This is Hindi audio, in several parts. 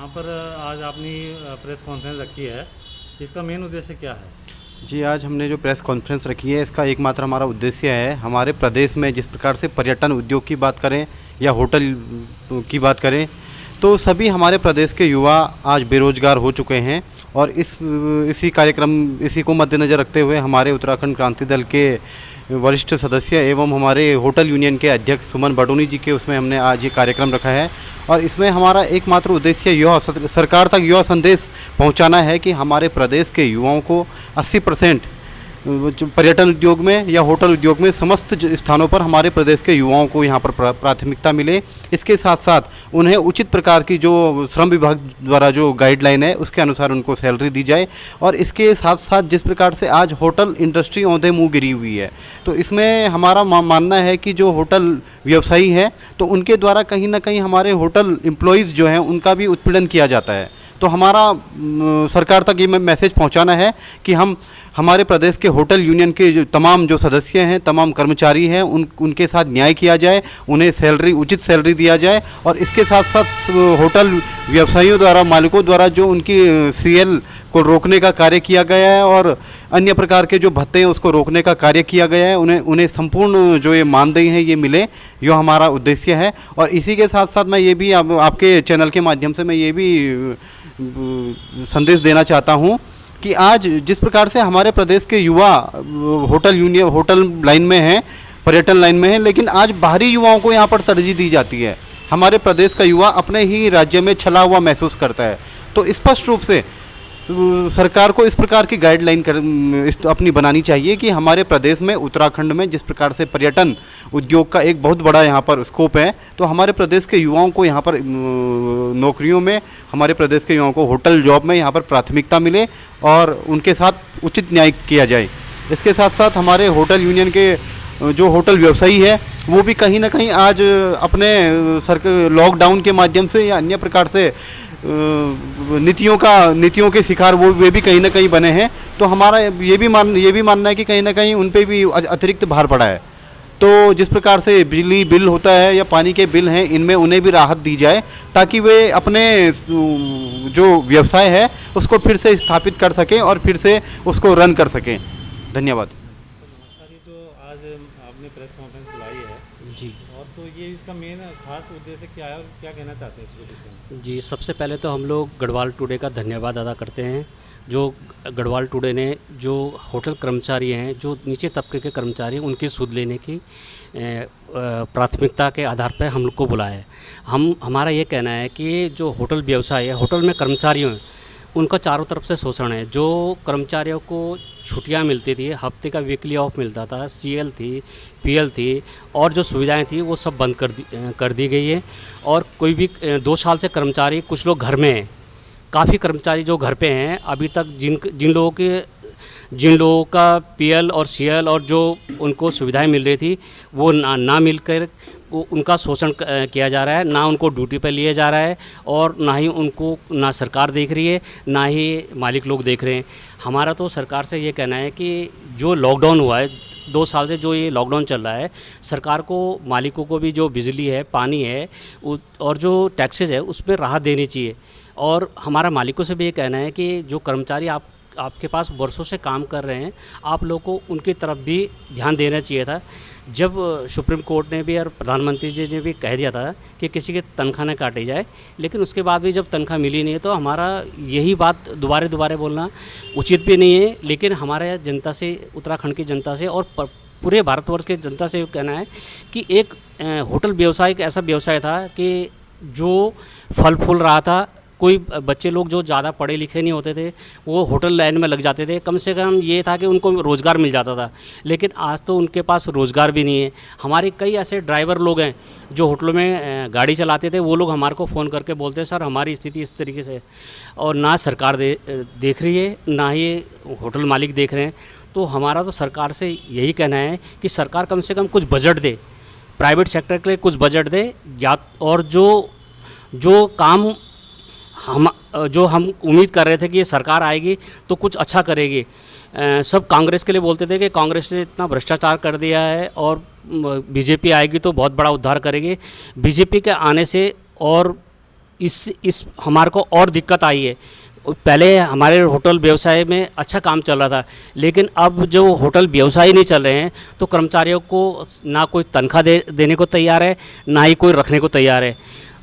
पर आज आपने प्रेस कॉन्फ्रेंस रखी है, इसका मेन उद्देश्य क्या है? जी, आज हमने जो प्रेस कॉन्फ्रेंस रखी है इसका एकमात्र हमारा उद्देश्य है, हमारे प्रदेश में जिस प्रकार से पर्यटन उद्योग की बात करें या होटल की बात करें तो सभी हमारे प्रदेश के युवा आज बेरोजगार हो चुके हैं। और इसी को मद्देनज़र रखते हुए हमारे उत्तराखंड क्रांति दल के वरिष्ठ सदस्य एवं हमारे होटल यूनियन के अध्यक्ष सुमन बडोनी जी के उसमें हमने आज ये कार्यक्रम रखा है। और इसमें हमारा एकमात्र उद्देश्य सरकार तक युवा संदेश पहुंचाना है कि हमारे प्रदेश के युवाओं को 80% पर्यटन उद्योग में या होटल उद्योग में समस्त स्थानों पर हमारे प्रदेश के युवाओं को यहाँ पर प्राथमिकता मिले। इसके साथ साथ उन्हें उचित प्रकार की जो श्रम विभाग द्वारा जो गाइडलाइन है उसके अनुसार उनको सैलरी दी जाए। और इसके साथ साथ जिस प्रकार से आज होटल इंडस्ट्री औंधे मुँह गिरी हुई है तो इसमें हमारा मानना है कि जो होटल व्यवसायी हैं तो उनके द्वारा कहीं ना कहीं हमारे होटल एम्प्लॉयज़ जो हैं उनका भी उत्पीड़न किया जाता है। तो हमारा सरकार तक ये मैसेज पहुंचाना है कि हमारे प्रदेश के होटल यूनियन के तमाम जो सदस्य हैं, तमाम कर्मचारी हैं, उनके साथ न्याय किया जाए, उन्हें उचित सैलरी दिया जाए। और इसके साथ साथ होटल व्यवसायियों द्वारा, मालिकों द्वारा जो उनकी सीएल को रोकने का कार्य किया गया है और अन्य प्रकार के जो भत्ते हैं उसको रोकने का कार्य किया गया है, उन्हें संपूर्ण जो ये मानदेय हैं ये मिले, यो हमारा उद्देश्य है। और इसी के साथ साथ मैं ये भी आपके चैनल के माध्यम से मैं ये भी संदेश देना चाहता हूँ कि आज जिस प्रकार से हमारे प्रदेश के युवा होटल लाइन में हैं, पर्यटन लाइन में हैं, लेकिन आज बाहरी युवाओं को यहाँ पर तरजीह दी जाती है। हमारे प्रदेश का युवा अपने ही राज्य में छला हुआ महसूस करता है। तो स्पष्ट रूप से सरकार को इस प्रकार की गाइडलाइन अपनी बनानी चाहिए कि हमारे प्रदेश में, उत्तराखंड में जिस प्रकार से पर्यटन उद्योग का एक बहुत बड़ा यहाँ पर स्कोप है, तो हमारे प्रदेश के युवाओं को यहाँ पर नौकरियों में, हमारे प्रदेश के युवाओं को होटल जॉब में यहाँ पर प्राथमिकता मिले और उनके साथ उचित न्याय किया जाए। इसके साथ साथ हमारे होटल यूनियन के जो होटल व्यवसायी है वो भी कहीं ना कहीं आज अपने लॉकडाउन के माध्यम से या अन्य प्रकार से नीतियों के शिकार वे भी कहीं ना कहीं बने हैं। तो हमारा ये भी मानना है कि कहीं ना कहीं उन पे भी अतिरिक्त भार पड़ा है। तो जिस प्रकार से बिजली बिल होता है या पानी के बिल हैं, इनमें उन्हें भी राहत दी जाए ताकि वे अपने जो व्यवसाय है उसको फिर से स्थापित कर सकें और फिर से उसको रन कर सकें। धन्यवाद। जो आज आपने प्रेस कॉन्फ्रेंस बुलाई है जी, और तो ये इसका मेन खास उद्देश्य क्या है और क्या कहना चाहते हैं इस विषय में? जी, सबसे पहले तो हम लोग गढ़वाल टुडे का धन्यवाद अदा करते हैं। जो गढ़वाल टुडे ने जो होटल कर्मचारी हैं, जो नीचे तबके के कर्मचारी हैं, उनकी सुध लेने की प्राथमिकता के आधार पर हम लोग को बुलाया है। हमारा ये कहना है कि जो होटल व्यवसाय है, होटल में कर्मचारियों हैं, उनका चारों तरफ से शोषण है। जो कर्मचारियों को छुट्टियां मिलती थी, हफ्ते का वीकली ऑफ मिलता था, सीएल थी, पीएल थी और जो सुविधाएं थी वो सब बंद कर दी गई है। और कोई भी 2 साल से कर्मचारी, कुछ लोग घर में हैं, काफ़ी कर्मचारी जो घर पे हैं अभी तक, जिन लोगों का पीएल और सीएल और जो उनको सुविधाएं मिल रही थी वो ना मिलकर उनका शोषण किया जा रहा है, ना उनको ड्यूटी पर लिया जा रहा है और ना ही उनको, ना सरकार देख रही है, ना ही मालिक लोग देख रहे हैं। हमारा तो सरकार से ये कहना है कि जो लॉकडाउन हुआ है, 2 साल से जो ये लॉकडाउन चल रहा है, सरकार को, मालिकों को भी जो बिजली है, पानी है और जो टैक्सेस है उसमें राहत देनी चाहिए। और हमारा मालिकों से भी ये कहना है कि जो कर्मचारी आपके पास वर्षों से काम कर रहे हैं, आप लोगों को उनकी तरफ भी ध्यान देना चाहिए था। जब सुप्रीम कोर्ट ने भी और प्रधानमंत्री जी ने भी कह दिया था कि किसी की तनख्वाह न काटी जाए, लेकिन उसके बाद भी जब तनख्वाह मिली नहीं है तो हमारा यही बात दोबारा बोलना उचित भी नहीं है। लेकिन हमारे जनता से, उत्तराखंड की जनता से और पूरे भारतवर्ष की जनता से कहना है कि एक होटल व्यवसाय एक ऐसा व्यवसाय था कि जो फल फूल रहा था। कोई बच्चे लोग जो ज़्यादा पढ़े लिखे नहीं होते थे वो होटल लाइन में लग जाते थे, कम से कम ये था कि उनको रोज़गार मिल जाता था। लेकिन आज तो उनके पास रोज़गार भी नहीं है। हमारे कई ऐसे ड्राइवर लोग हैं जो होटलों में गाड़ी चलाते थे, वो लोग हमारे को फ़ोन करके बोलते हैं सर हमारी स्थिति इस तरीके से, और ना सरकार देख रही है, ना ही होटल मालिक देख रहे हैं। तो हमारा तो सरकार से यही कहना है कि सरकार कम से कम कुछ बजट दे, प्राइवेट सेक्टर के लिए कुछ बजट दे, या और जो काम हम उम्मीद कर रहे थे कि ये सरकार आएगी तो कुछ अच्छा करेगी। सब कांग्रेस के लिए बोलते थे कि कांग्रेस ने इतना भ्रष्टाचार कर दिया है और बीजेपी आएगी तो बहुत बड़ा उद्धार करेगी। बीजेपी के आने से और इस हमारे को और दिक्कत आई है। पहले हमारे होटल व्यवसाय में अच्छा काम चल रहा था, लेकिन अब जो होटल व्यवसाय नहीं चल रहे हैं तो कर्मचारियों को ना कोई तनख्वाह देने को तैयार है, ना ही कोई रखने को तैयार है।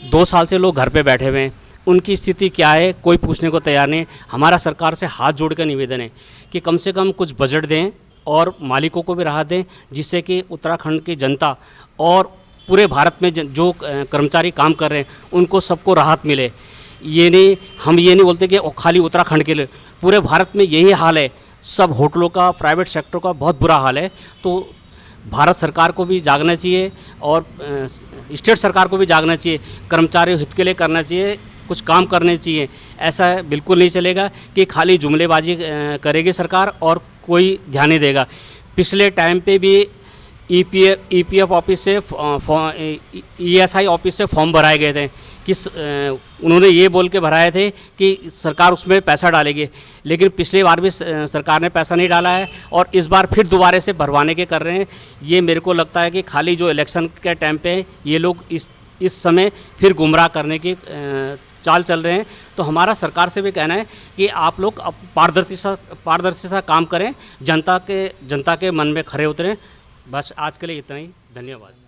2 साल से लोग घर पे बैठे हुए हैं, उनकी स्थिति क्या है कोई पूछने को तैयार नहीं। हमारा सरकार से हाथ जोड़ कर निवेदन है कि कम से कम कुछ बजट दें और मालिकों को भी राहत दें, जिससे कि उत्तराखंड की जनता और पूरे भारत में जो कर्मचारी काम कर रहे हैं उनको सबको राहत मिले। हम ये नहीं बोलते कि खाली उत्तराखंड के लिए, पूरे भारत में यही हाल है। सब होटलों का, प्राइवेट सेक्टर का बहुत बुरा हाल है। तो भारत सरकार को भी जागना चाहिए और स्टेट सरकार को भी जागना चाहिए, कर्मचारियों हित के लिए करना चाहिए, कुछ काम करने चाहिए। ऐसा बिल्कुल नहीं चलेगा कि खाली जुमलेबाजी करेगी सरकार और कोई ध्यान नहीं देगा। पिछले टाइम पे भी ईपीएफ ऑफिस से ईएसआई ऑफिस से फॉर्म भराए गए थे कि उन्होंने ये बोल के भराए थे कि सरकार उसमें पैसा डालेगी, लेकिन पिछली बार भी सरकार ने पैसा नहीं डाला है और इस बार फिर दोबारा से भरवाने के कर रहे हैं। ये मेरे को लगता है कि खाली जो इलेक्शन के टाइम पे ये लोग इस समय फिर गुमराह करने की चाल चल रहे हैं। तो हमारा सरकार से भी कहना है कि आप लोग पारदर्शी सा काम करें, जनता के मन में खरे उतरें। बस आज के लिए इतना ही, धन्यवाद।